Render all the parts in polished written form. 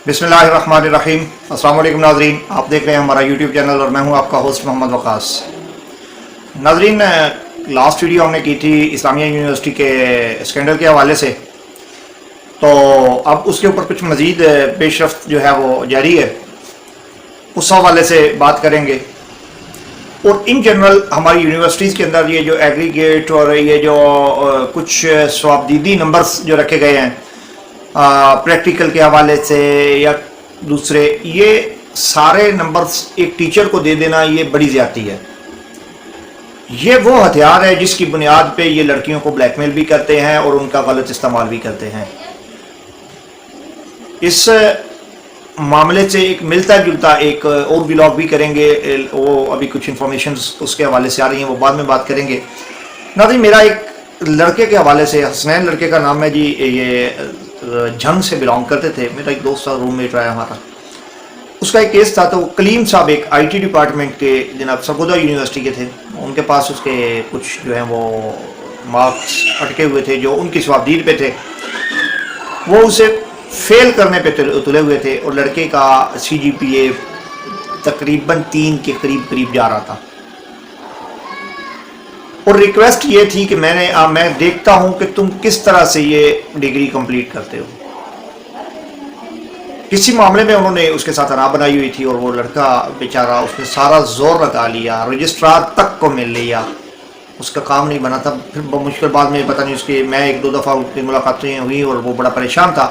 बिस्मिल्लाहिर्रहमानिर्रहीम। अस्सलाम वालेकुम नाज़रीन, आप देख रहे हैं हमारा यूट्यूब चैनल और मैं हूं आपका होस्ट मोहम्मद वकास। नाज़रीन, लास्ट वीडियो हमने की थी इस्लामिया यूनिवर्सिटी के स्कैंडल के हवाले से, तो अब उसके ऊपर कुछ मज़ीद पेशरफ्त जो है वो जारी है, उस हवाले से बात करेंगे। और इन जनरल हमारी यूनिवर्सिटीज़ के अंदर ये जो एग्रीगेट और ये जो कुछ स्वाबदीदी नंबर्स जो रखे गए हैं प्रैक्टिकल के हवाले से या दूसरे, ये सारे नंबर्स एक टीचर को दे देना ये बड़ी ज़्यादती है। ये वो हथियार है जिसकी बुनियाद पे ये लड़कियों को ब्लैकमेल भी करते हैं और उनका गलत इस्तेमाल भी करते हैं। इस मामले से एक मिलता जुलता एक और व्लॉग भी करेंगे, वो अभी कुछ इन्फॉर्मेशन उसके हवाले से आ रही हैं, वो बाद में बात करेंगे। नाज़रीन, मेरा एक लड़के के हवाले से, हसनैन लड़के का नाम है जी, ये जंग से बिलोंग करते थे, मेरा एक दोस्त था, रूममेट रहा हमारा। उसका एक केस था, तो कलीम साहब एक आईटी डिपार्टमेंट के जनाब सरगोदा यूनिवर्सिटी के थे, उनके पास उसके कुछ जो हैं वो मार्क्स अटके हुए थे जो उनकी स्वाबदीद पे थे, वो उसे फेल करने पे तुले हुए थे और लड़के का CGPA तकरीबन 3 के करीब जा रहा था। और रिक्वेस्ट ये थी कि मैं देखता हूं कि तुम किस तरह से ये डिग्री कंप्लीट करते हो। किसी मामले में उन्होंने उसके साथ राह बनाई हुई थी और वो लड़का बेचारा, उसने सारा जोर लगा लिया, रजिस्ट्रार तक को मिल लिया, उसका काम नहीं बना था। फिर मुश्किल बाद में पता नहीं उसकी, मैं 1-2 दफ़ा उसकी मुलाकातें हुई और वो बड़ा परेशान था।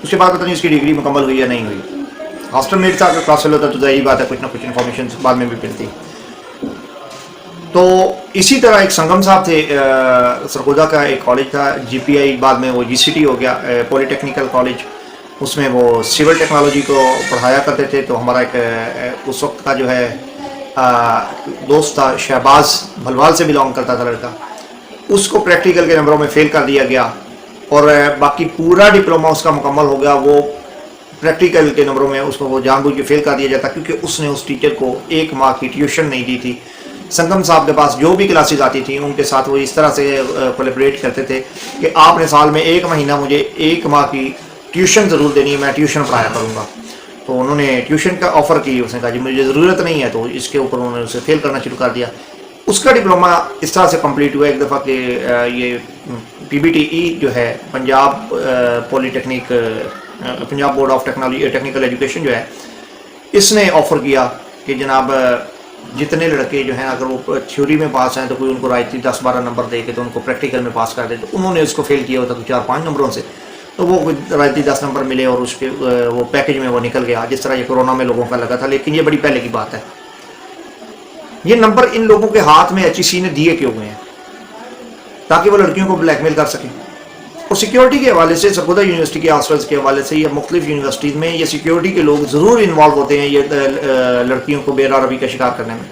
उसके बाद पता नहीं उसकी डिग्री मुकम्मल हुई या नहीं हुई। हॉस्टल मेट था, अगर क्लास फेल होता तो ज़ाहिर बात है कुछ ना कुछ इन्फॉर्मेशन बाद में भी मिलती। तो इसी तरह एक संगम साहब थे, सरगोदा का एक कॉलेज था, GPI, बाद में वो GCT हो गया, पॉलीटेक्निकल कॉलेज, उसमें वो सिविल टेक्नोलॉजी को पढ़ाया करते थे। तो हमारा एक उस वक्त का जो है दोस्त था, शहबाज भलवाल से बिलोंग करता था लड़का, उसको प्रैक्टिकल के नंबरों में फ़ेल कर दिया गया और बाकी पूरा डिप्लोमा उसका मुकम्मल हो गया। वो प्रैक्टिकल के नंबरों में उसको वो जानबूझ के फ़ेल कर दिया जाता क्योंकि उसने उस टीचर को 1 माह की ट्यूशन नहीं दी थी। संगम साहब के पास जो भी क्लासेस आती थी उनके साथ वो इस तरह से कोलैबोरेट करते थे कि आपने साल में 1 महीना मुझे 1 माह की ट्यूशन ज़रूर देनी है, मैं ट्यूशन पढ़ाया करूँगा। तो उन्होंने ट्यूशन का ऑफ़र की, उसने कहा जी मुझे ज़रूरत नहीं है, तो इसके ऊपर उन्होंने उसे फेल करना शुरू कर दिया। उसका डिप्लोमा इस तरह से कंप्लीट हुआ एक दफ़ा कि ये PBTE जो है, Punjab polytechnic, Punjab board of technical education जो है, इसने ऑफ़र किया कि जनाब जितने लड़के जो हैं अगर वो थ्योरी में पास हैं तो कोई उनको रायती 10-12 नंबर दे के तो उनको प्रैक्टिकल में पास कर दे। तो उन्होंने उसको फेल किया होता 4-5 नंबरों से, तो वो रायती 10 नंबर मिले और उसके वो पैकेज में वो निकल गया, जिस तरह ये कोरोना में लोगों का लगा था। लेकिन ये बड़ी पहले की बात है। ये नंबर इन लोगों के हाथ में HEC ने दिए क्यों हुए हैं? ताकि वो लड़कियों को ब्लैकमेल कर सकें। और सिक्योरिटी के हवाले से, सरगोदा यूनिवर्सिटी के आसपास के हवाले से या मुख्तलिफ यूनिवर्सिटीज़ में ये सिक्योरिटी के लोग ज़रूर इन्वॉल्व होते हैं ये लड़कियों को बेरारवी का शिकार करने में।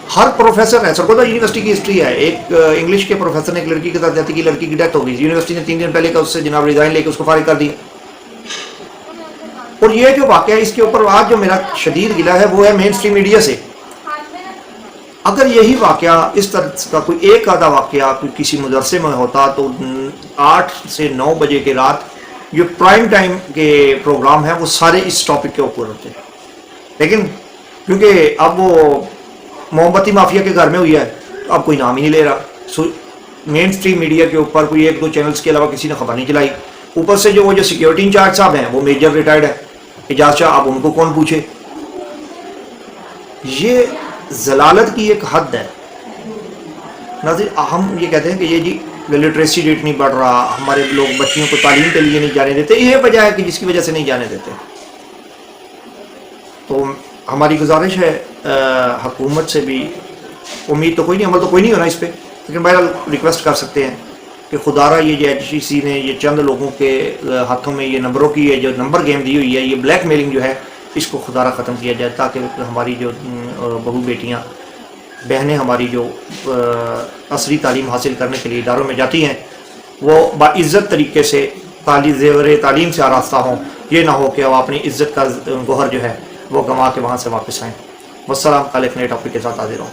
हर प्रोफेसर है, सरगोदा यूनिवर्सिटी की हिस्ट्री है, एक इंग्लिश के प्रोफेसर ने एक लड़की के साथ जाती की, लड़की की डेथ हो गई, यूनिवर्सिटी ने 3 दिन पहले का उससे जनाब रिजाइन लेके उसको फारिग कर दिया। और ये जो वाक़या है, इसके ऊपर आज जो मेरा शदीद गिला है वो है मेन स्ट्रीम मीडिया से। अगर यही वाक़या, इस तरह का कोई एक आधा वाक़या कोई किसी मदरसे में होता तो 8 से 9 बजे के रात जो प्राइम टाइम के प्रोग्राम हैं वो सारे इस टॉपिक के ऊपर होते। लेकिन क्योंकि अब वो मोमबत्ती माफिया के घर में हुई है तो अब कोई नाम ही नहीं ले रहा। मेन स्ट्रीम मीडिया के ऊपर कोई 1-2 चैनल्स के अलावा किसी ने खबर नहीं चलाई। ऊपर से जो सिक्योरिटी इंचार्ज साहब हैं वो मेजर रिटायर्ड है, एजाज शाह, अब उनको कौन पूछे। ये जलालत की एक हद है। नाज़रीन, हम ये कहते हैं कि ये जी लिटरेसी रेट नहीं बढ़ रहा, हमारे लोग बच्चियों को तालीम के लिए नहीं जाने देते, ये वजह है कि जिसकी वजह से नहीं जाने देते। तो हमारी गुजारिश है हुकूमत से भी, उम्मीद तो कोई नहीं, अमल तो कोई नहीं होना इस पर, लेकिन बहरहाल रिक्वेस्ट कर सकते हैं कि खुदारा ये जो HEC ने ये चंद लोगों के हाथों में ये नंबरों की जो नंबर गेम दी हुई है, ये ब्लैक मेलिंग जो है, इसको खुदारा ख़त्म किया जाए ताकि हमारी जो बहू बेटियाँ बहनें हमारी जो असली तालीम हासिल करने के लिए इदारों में जाती हैं वो बाइज़्ज़त तरीके से ज़ेवर तालीम से आरास्ता हों। ये ना हो कि वो अपनी इज़्ज़त का गौहर जो है वो गंवा के वहाँ से वापस आएँ। वस्सलाम, कल एक नए टॉपिक के साथ हाजिर हूँ।